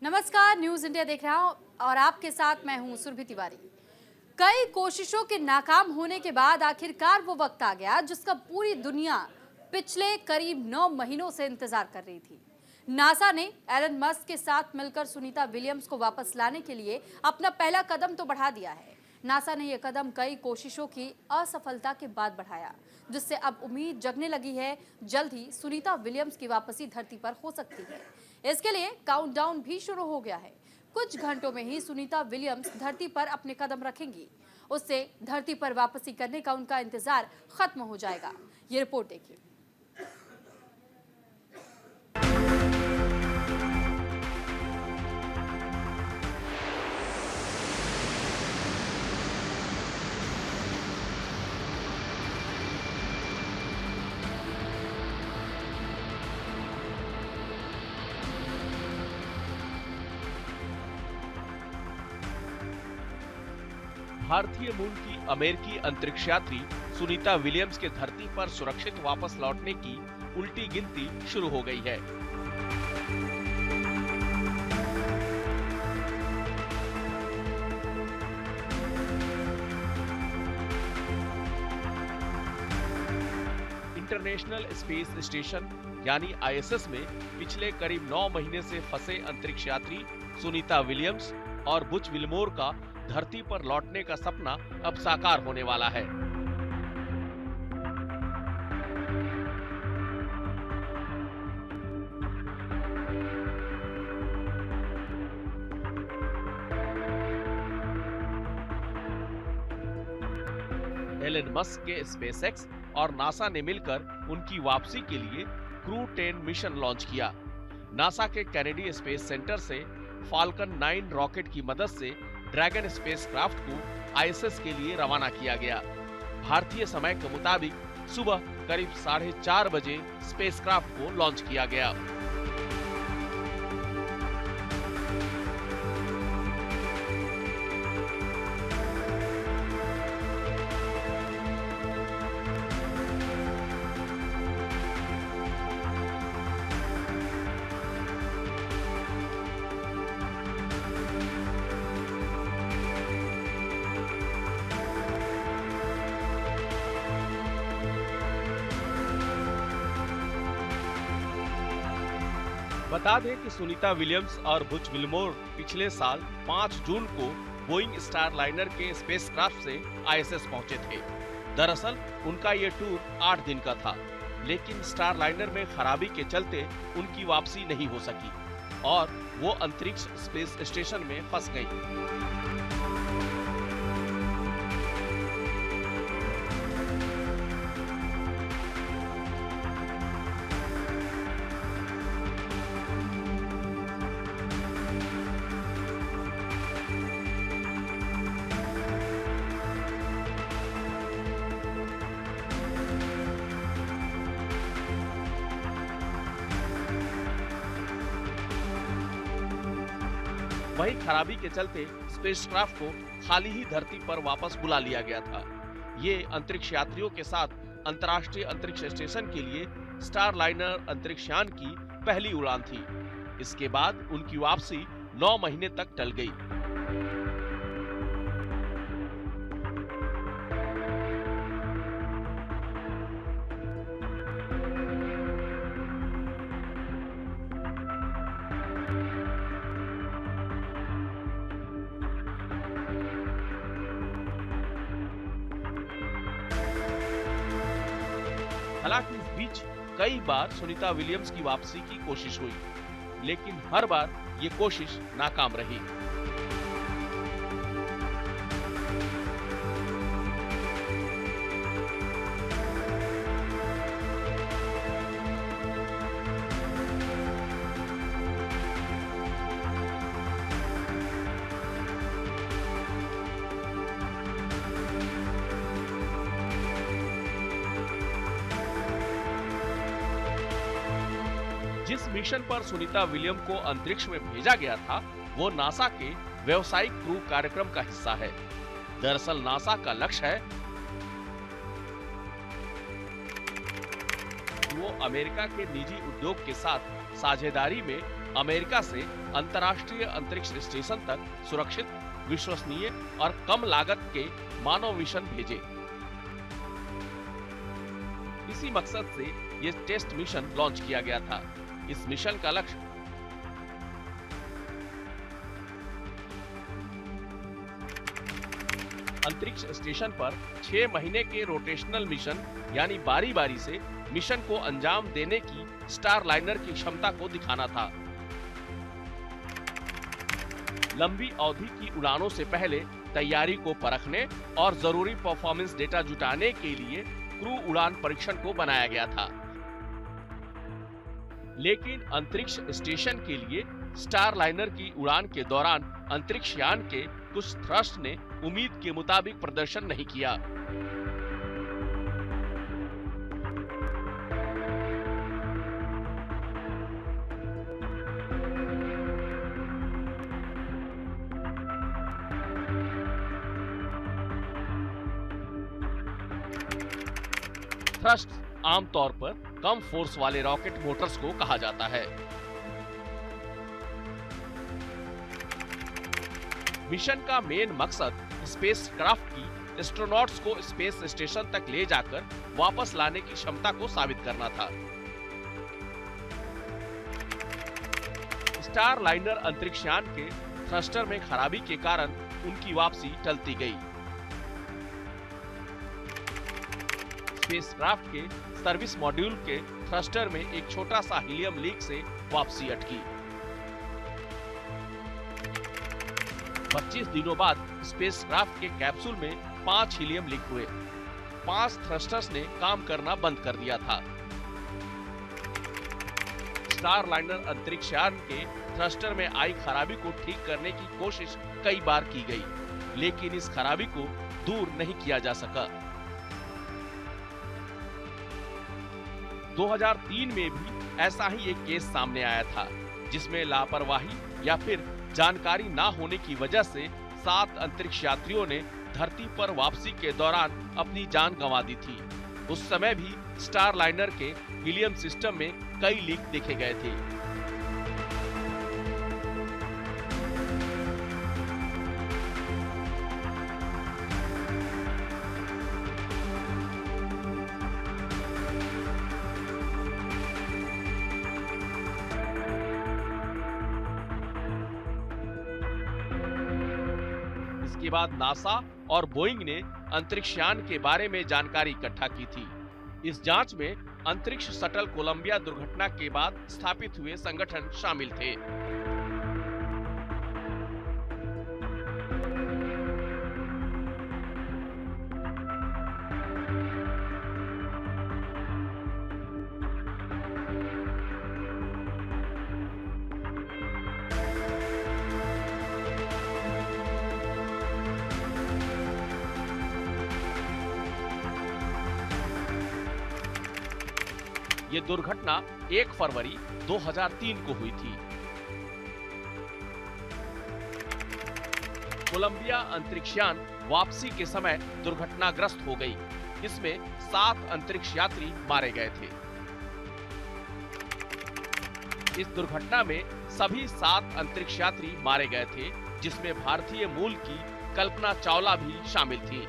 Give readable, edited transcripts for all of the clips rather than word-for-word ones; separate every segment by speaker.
Speaker 1: नमस्कार, news India देख रहा हूं और आपके साथ मैं हूं सुरभि तिवारी। कई कोशिशों के नाकाम होने के बाद आखिरकार वो वक्त आ गया जिसका पूरी दुनिया पिछले करीब 9 महीनों से इंतजार कर रही थी। नासा ने एलन मस्क के साथ मिलकर सुनीता विलियम्स को वापस लाने के लिए अपना पहला कदम तो बढ़ा दिया है। नासा ने यह कदम कई कोशिशों की असफलता के बाद बढ़ाया, जिससे अब उम्मीद जगने लगी है जल्द ही सुनीता विलियम्स की वापसी धरती पर हो सकती है। इसके लिए काउंटडाउन भी शुरू हो गया है। कुछ घंटों में ही सुनीता विलियम्स धरती पर अपने कदम रखेंगी। उससे धरती पर वापसी करने का उनका इंतजार खत्म हो जाएगा। ये रिपोर्ट देखिए।
Speaker 2: भारतीय मूल की अमेरिकी अंतरिक्ष यात्री सुनीता विलियम्स के धरती पर सुरक्षित वापस लौटने की उल्टी गिनती शुरू हो गई है। इंटरनेशनल स्पेस स्टेशन यानी आईएसएस में पिछले करीब 9 महीने से फंसे अंतरिक्ष यात्री सुनीता विलियम्स और बुच विल्मोर का धरती पर लौटने का सपना अब साकार होने वाला है। एलन मस्क के स्पेसएक्स और नासा ने मिलकर उनकी वापसी के लिए क्रू 10 मिशन लॉन्च किया। नासा के कैनेडी स्पेस सेंटर से फाल्कन 9 रॉकेट की मदद से ड्रैगन स्पेसक्राफ्ट को आईएसएस के लिए रवाना किया गया। भारतीय समय के मुताबिक सुबह करीब 4:30 बजे स्पेसक्राफ्ट को लॉन्च किया गया। बता दें कि सुनीता विलियम्स और बुच विल्मोर पिछले साल 5 जून को बोइंग स्टारलाइनर के स्पेसक्राफ्ट से आईएसएस पहुंचे थे। दरअसल उनका ये टूर 8 दिन का था, लेकिन स्टारलाइनर में खराबी के चलते उनकी वापसी नहीं हो सकी और वो अंतरिक्ष स्पेस स्टेशन में फंस गई। वही खराबी के चलते स्पेसक्राफ्ट को खाली ही धरती पर वापस बुला लिया गया था। ये अंतरिक्ष यात्रियों के साथ अंतर्राष्ट्रीय अंतरिक्ष स्टेशन के लिए स्टारलाइनर अंतरिक्ष यान की पहली उड़ान थी। इसके बाद उनकी वापसी 9 महीने तक टल गई। हालांकि इस बीच कई बार सुनीता विलियम्स की वापसी की कोशिश हुई, लेकिन हर बार ये कोशिश नाकाम रही। जिस मिशन पर सुनीता विलियम को अंतरिक्ष में भेजा गया था वो नासा के व्यावसायिक क्रू कार्यक्रम का हिस्सा है। दरअसल नासा का लक्ष्य है वो अमेरिका के निजी उद्योग के साथ साझेदारी में अमेरिका से अंतर्राष्ट्रीय अंतरिक्ष स्टेशन तक सुरक्षित, विश्वसनीय और कम लागत के मानव मिशन भेजे। इसी मकसद से ये टेस्ट मिशन लॉन्च किया गया था। इस मिशन का लक्ष्य अंतरिक्ष स्टेशन पर 6 महीने के रोटेशनल मिशन यानी बारी बारी से मिशन को अंजाम देने की स्टारलाइनर की क्षमता को दिखाना था। लंबी अवधि की उड़ानों से पहले तैयारी को परखने और जरूरी परफॉर्मेंस डेटा जुटाने के लिए क्रू उड़ान परीक्षण को बनाया गया था। लेकिन अंतरिक्ष स्टेशन के लिए स्टारलाइनर की उड़ान के दौरान अंतरिक्ष यान के कुछ थ्रस्ट ने उम्मीद के मुताबिक प्रदर्शन नहीं किया। थ्रस्ट आमतौर पर कम फोर्स वाले रॉकेट मोटर्स को कहा जाता है। मिशन का मेन मकसद स्पेसक्राफ्ट की एस्ट्रोनॉट्स को स्पेस स्टेशन तक ले जाकर वापस लाने की क्षमता को साबित करना था। स्टारलाइनर अंतरिक्षयान के थ्रस्टर में खराबी के कारण उनकी वापसी टलती गई। स्पेसक्राफ्ट के सर्विस मॉड्यूल के थ्रस्टर में एक छोटा सा हीलियम लीक से वापसी अटकी। 25 दिनों बाद स्पेसक्राफ्ट के कैप्सूल में 5 हीलियम लीक हुए। 5 थ्रस्टर्स ने काम करना बंद कर दिया था। स्टारलाइनर अंतरिक्षयान के थ्रस्टर में आई खराबी को ठीक करने की कोशिश कई बार की गई, लेकिन इस खराबी को दूर नहीं किया जा सका। 2003 में भी ऐसा ही एक केस सामने आया था, जिसमें लापरवाही या फिर जानकारी ना होने की वजह से 7 अंतरिक्ष यात्रियों ने धरती पर वापसी के दौरान अपनी जान गंवा दी थी। उस समय भी स्टारलाइनर के हीलियम सिस्टम में कई लीक देखे गए थे। इसके बाद नासा और बोइंग ने अंतरिक्षयान के बारे में जानकारी इकट्ठा की थी। इस जांच में अंतरिक्ष शटल कोलंबिया दुर्घटना के बाद स्थापित हुए संगठन शामिल थे। ये दुर्घटना 1 फरवरी 2003 को हुई थी। कोलंबिया अंतरिक्षयान वापसी के समय दुर्घटनाग्रस्त हो गई। इसमें 7 अंतरिक्ष यात्री मारे गए थे। इस दुर्घटना में सभी 7 अंतरिक्ष यात्री मारे गए थे, जिसमें भारतीय मूल की कल्पना चावला भी शामिल थी।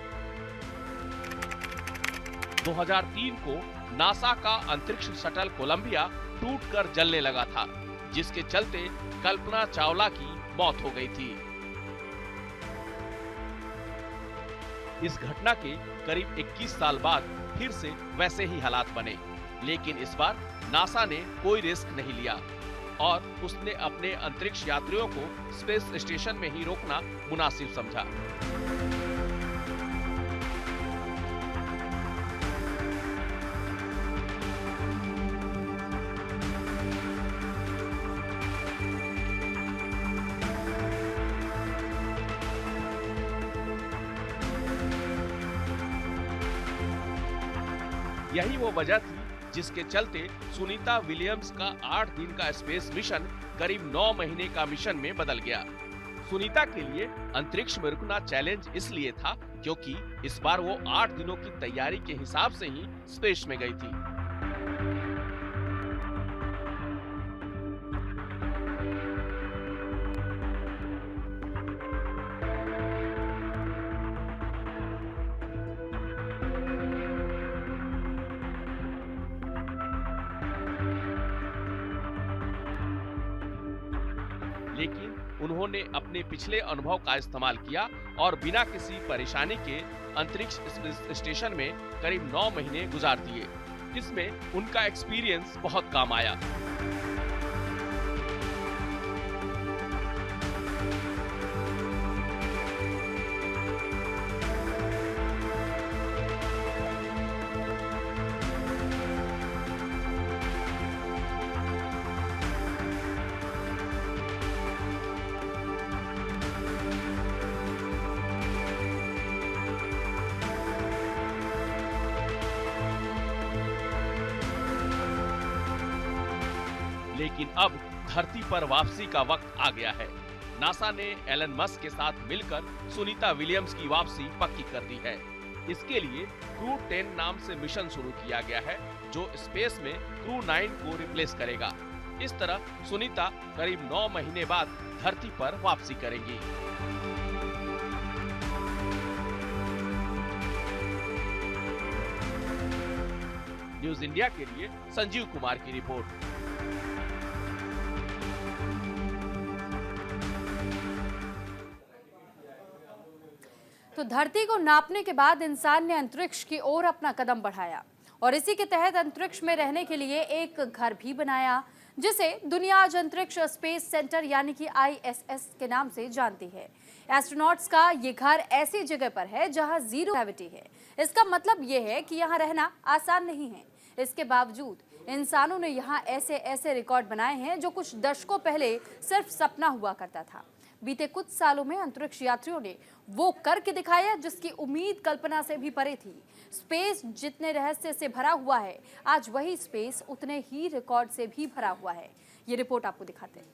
Speaker 2: 2003 को नासा का अंतरिक्ष शटल कोलंबिया टूटकर जलने लगा था, जिसके चलते कल्पना चावला की मौत हो गई थी। इस घटना के करीब 21 साल बाद फिर से वैसे ही हालात बने, लेकिन इस बार नासा ने कोई रिस्क नहीं लिया और उसने अपने अंतरिक्ष यात्रियों को स्पेस स्टेशन में ही रोकना मुनासिब समझा। यही वो वजह थी जिसके चलते सुनीता विलियम्स का 8 दिन का स्पेस मिशन करीब 9 महीने का मिशन में बदल गया। सुनीता के लिए अंतरिक्ष में रुकना चैलेंज इसलिए था क्योंकि इस बार वो 8 दिनों की तैयारी के हिसाब से ही स्पेस में गई थी। लेकिन उन्होंने अपने पिछले अनुभव का इस्तेमाल किया और बिना किसी परेशानी के अंतरिक्ष स्टेशन में करीब 9 महीने गुजार दिए। इसमें उनका एक्सपीरियंस बहुत काम आया। लेकिन अब धरती पर वापसी का वक्त आ गया है। नासा ने एलन मस्क के साथ मिलकर सुनीता विलियम्स की वापसी पक्की कर दी है। इसके लिए क्रू 10 नाम से मिशन शुरू किया गया है, जो स्पेस में क्रू 9 को रिप्लेस करेगा। इस तरह सुनीता करीब 9 महीने बाद धरती पर वापसी करेंगी। न्यूज इंडिया के लिए संजीव कुमार की रिपोर्ट।
Speaker 1: तो धरती को नापने के बाद इंसान ने अंतरिक्ष की ओर अपना कदम बढ़ाया और इसी के तहत अंतरिक्ष में रहने के लिए एक घर भी बनाया, जिसे दुनिया आज अंतरिक्ष स्पेस सेंटर यानी कि ISS के नाम से जानती है। एस्ट्रोनॉट्स का ये घर ऐसी जगह पर है जहां जीरो ग्रेविटी है। इसका मतलब ये है कि यहाँ रहना आसान नहीं है। इसके बावजूद इंसानों ने यहाँ ऐसे ऐसे रिकॉर्ड बनाए हैं जो कुछ दशकों पहले सिर्फ सपना हुआ करता था। बीते कुछ सालों में अंतरिक्ष यात्रियों ने वो करके दिखाया जिसकी उम्मीद कल्पना से भी परे थी। स्पेस जितने रहस्य से भरा हुआ है, आज वही स्पेस उतने ही रिकॉर्ड से भी भरा हुआ है। ये रिपोर्ट आपको दिखाते हैं।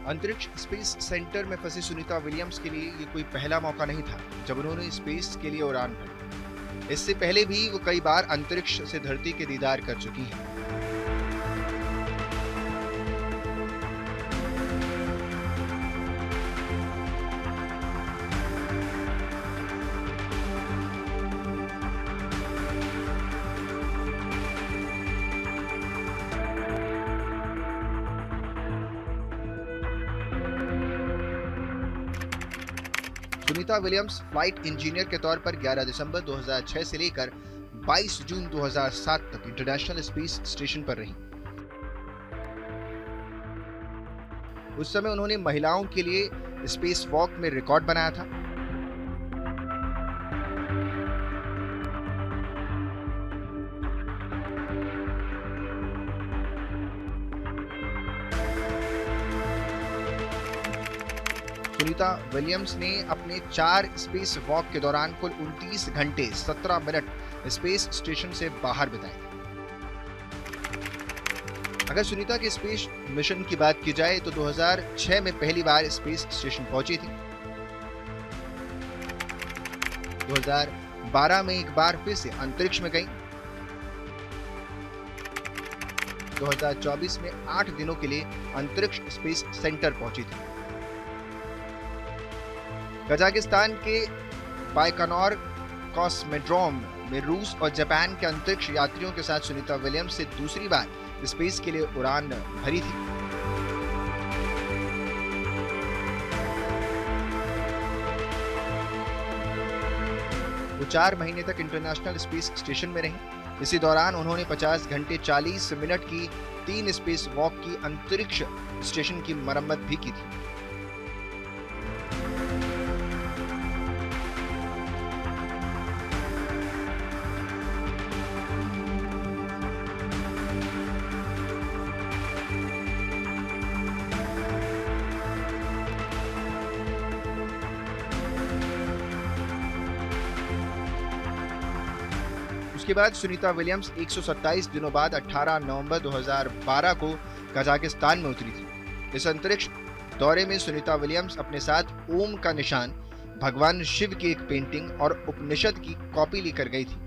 Speaker 3: अंतरिक्ष स्पेस सेंटर में फंसी सुनीता विलियम्स के लिए ये कोई पहला मौका नहीं था जब उन्होंने स्पेस के लिए उड़ान भरी। इससे पहले भी वो कई बार अंतरिक्ष से धरती के दीदार कर चुकी हैं। सुनीता विलियम्स फ्लाइट इंजीनियर के तौर पर 11 दिसंबर 2006 से लेकर 22 जून 2007 तक इंटरनेशनल स्पेस स्टेशन पर रहीं। उस समय उन्होंने महिलाओं के लिए स्पेस वॉक में रिकॉर्ड बनाया था। सुनीता विलियम्स ने अपने 4 स्पेस वॉक के दौरान कुल 29 घंटे 17 मिनट स्पेस स्टेशन से बाहर बिताए। अगर सुनीता के स्पेस मिशन की बात की जाए तो 2006 में पहली बार स्पेस स्टेशन पहुंची थी। 2012 में एक बार फिर से अंतरिक्ष में गई। 2024 में 8 दिनों के लिए अंतरिक्ष स्पेस सेंटर पहुंची थी। कजाकिस्तान के बाइकनौर कॉस्मोड्रोम में रूस और जापान के अंतरिक्ष यात्रियों के साथ सुनीता विलियम्स से दूसरी बार स्पेस के लिए उड़ान भरी थी। वो 4 महीने तक इंटरनेशनल स्पेस स्टेशन में रहीं। इसी दौरान उन्होंने 50 घंटे 40 मिनट की 3 स्पेस वॉक की अंतरिक्ष स्टेशन की मरम्मत भी की थी। उसके बाद सुनीता विलियम्स 127 दिनों बाद 18 नवंबर 2012 को कजाकिस्तान में उतरी थी। इस अंतरिक्ष दौरे में सुनीता विलियम्स अपने साथ ओम का निशान, भगवान शिव की एक पेंटिंग और उपनिषद की कॉपी लेकर गई थी।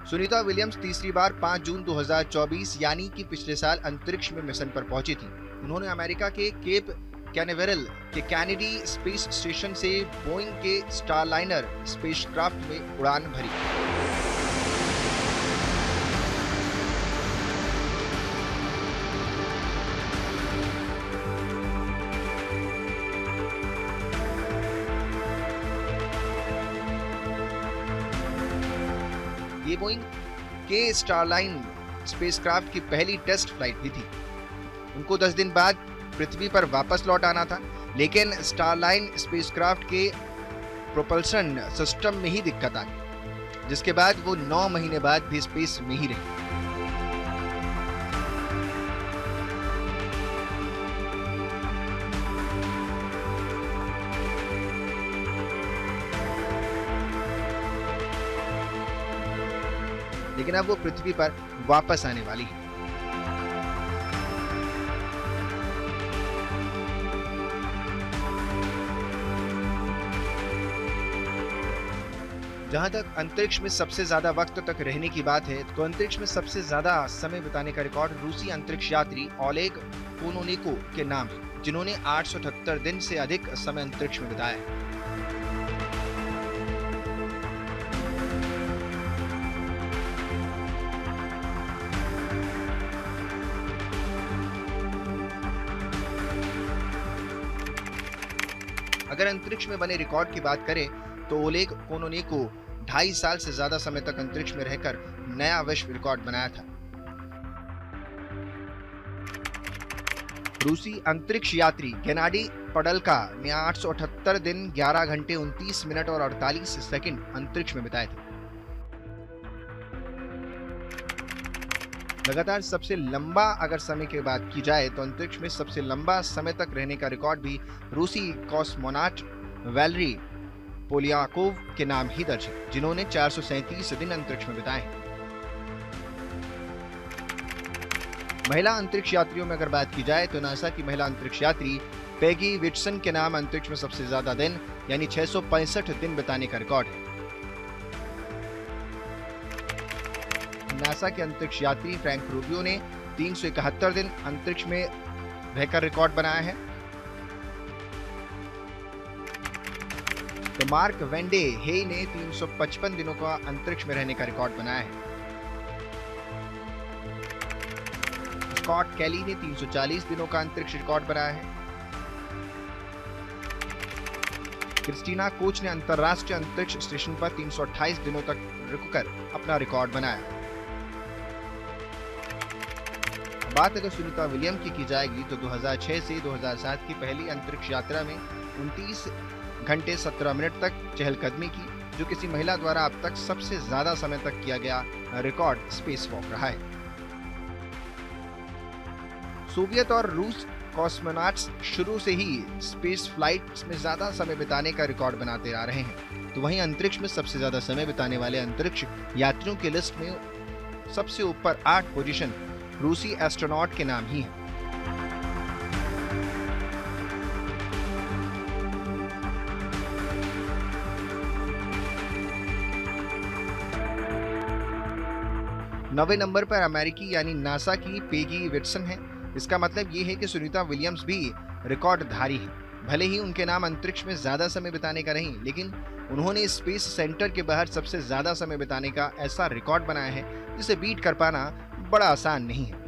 Speaker 3: सुनीता विलियम्स तीसरी बार 5 जून 2024 यानी कि पिछले साल अंतरिक्ष में मिशन पर पहुंची थी। उन्होंने अमेरिका के केप कैनावेरल के कैनेडी स्पेस स्टेशन से बोइंग के स्टारलाइनर स्पेसक्राफ्ट में उड़ान भरी। ये बोइंग के स्टारलाइन स्पेसक्राफ्ट की पहली टेस्ट फ्लाइट भी थी। उनको 10 दिन बाद पृथ्वी पर वापस लौट आना था, लेकिन स्टारलाइन स्पेसक्राफ्ट के प्रोपल्शन सिस्टम में ही दिक्कत आ गई, जिसके बाद वो 9 महीने बाद भी स्पेस में ही रही। लेकिन अब वो पृथ्वी पर वापस आने वाली है। जहां तक अंतरिक्ष में सबसे ज्यादा वक्त तक रहने की बात है, तो अंतरिक्ष में सबसे ज्यादा समय बिताने का रिकॉर्ड रूसी अंतरिक्ष यात्री ओलेग कोनोनेको के नाम है, जिन्होंने 878 दिन से अधिक समय अंतरिक्ष में बिताया है। अगर अंतरिक्ष में बने रिकॉर्ड की बात करें तो ओलेग कोनोनेको 2.5 साल से ज्यादा समय तक अंतरिक्ष में रहकर नया विश्व रिकॉर्ड बनाया था। रूसी अंतरिक्ष यात्री गेनाडी पडल्का ने 878 दिन 11 घंटे 29 मिनट और 48 सेकंड अंतरिक्ष में बिताए थे। लगातार सबसे लंबा अगर समय की बात की जाए तो अंतरिक्ष में सबसे लंबा समय तक रहने का रिकॉर्ड भी रूसी कॉस्मोनॉट वैलेरी पोलियाकोव के नाम ही दर्ज है, जिन्होंने 437 दिन अंतरिक्ष में बिताए हैं। महिला अंतरिक्ष यात्रियों में अगर बात की जाए तो नासा की महिला अंतरिक्ष यात्री पेगी विटसन के नाम अंतरिक्ष में सबसे ज्यादा दिन यानी 665 दिन बिताने का रिकॉर्ड है। नासा के अंतरिक्ष यात्री फ्रैंक रूबियो ने 371 दिन अंतरिक्ष में रहकर रिकॉर्ड बनाया है। तो मार्क वेंडे हे ने 355 दिनों का अंतरिक्ष में रहने का रिकॉर्ड बनाया है। स्कॉट कैली ने 340 दिनों का अंतरिक्ष रिकॉर्ड बनाया है। क्रिस्टीना कोच ने अंतरराष्ट्रीय अंतरिक्ष स्टेशन पर 328 दिनों तक रुककर अपना रिकॉर्ड बनाया। बात अगर सुनीता विलियम की जाएगी तो 2006 से 2007 की पहली अंतरिक्ष यात्रा में 29 घंटे 17 मिनट तक चहलकदमी की, जो किसी महिला द्वारा अब तक सबसे ज्यादा समय तक किया गया रिकॉर्ड स्पेस वॉक रहा है। सोवियत और रूस कॉस्मोनॉट्स शुरू से ही स्पेस फ्लाइट्स में ज्यादा समय बिताने का रिकॉर्ड बनाते आ रहे हैं। तो वहीं अंतरिक्ष में सबसे ज्यादा समय बिताने वाले अंतरिक्ष यात्रियों की लिस्ट में सबसे ऊपर 8 पोजीशन रूसी एस्ट्रोनॉट के नाम ही है। नवे नंबर पर अमेरिकी यानी नासा की पेगी विटसन है। इसका मतलब ये है कि सुनीता विलियम्स भी रिकॉर्डधारी है। भले ही उनके नाम अंतरिक्ष में ज्यादा समय बिताने का नहीं, लेकिन उन्होंने स्पेस सेंटर के बाहर सबसे ज्यादा समय बिताने का ऐसा रिकॉर्ड बनाया है जिसे बीट कर पाना बड़ा आसान नहीं है।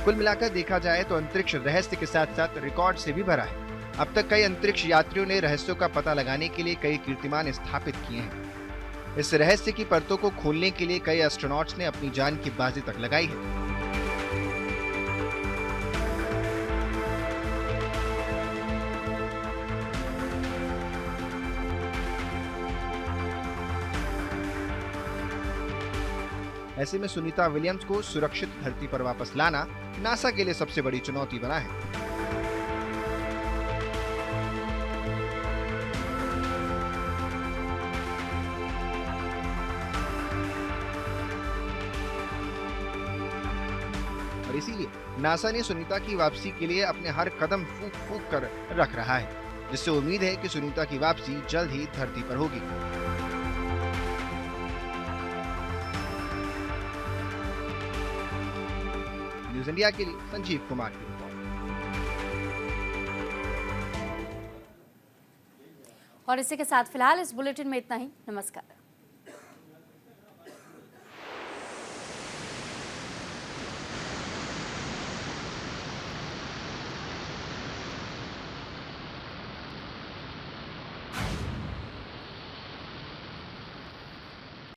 Speaker 3: कुल मिलाकर देखा जाए तो अंतरिक्ष रहस्य के साथ साथ रिकॉर्ड से भी भरा है। अब तक कई अंतरिक्ष यात्रियों ने रहस्यों का पता लगाने के लिए कई कीर्तिमान स्थापित किए हैं। इस रहस्य की परतों को खोलने के लिए कई एस्ट्रोनॉट्स ने अपनी जान की बाजी तक लगाई है। ऐसे में सुनीता विलियम्स को सुरक्षित धरती पर वापस लाना नासा के लिए सबसे बड़ी चुनौती बना है। और इसीलिए नासा ने सुनीता की वापसी के लिए अपने हर कदम फूंक फूंक कर रख रहा है, जिससे उम्मीद है कि सुनीता की वापसी जल्द ही धरती पर होगी। न्यूज़ इंडिया के लिए संजीव कुमार की रिपोर्ट।
Speaker 1: और इसी के साथ फिलहाल इस बुलेटिन में इतना ही। नमस्कार।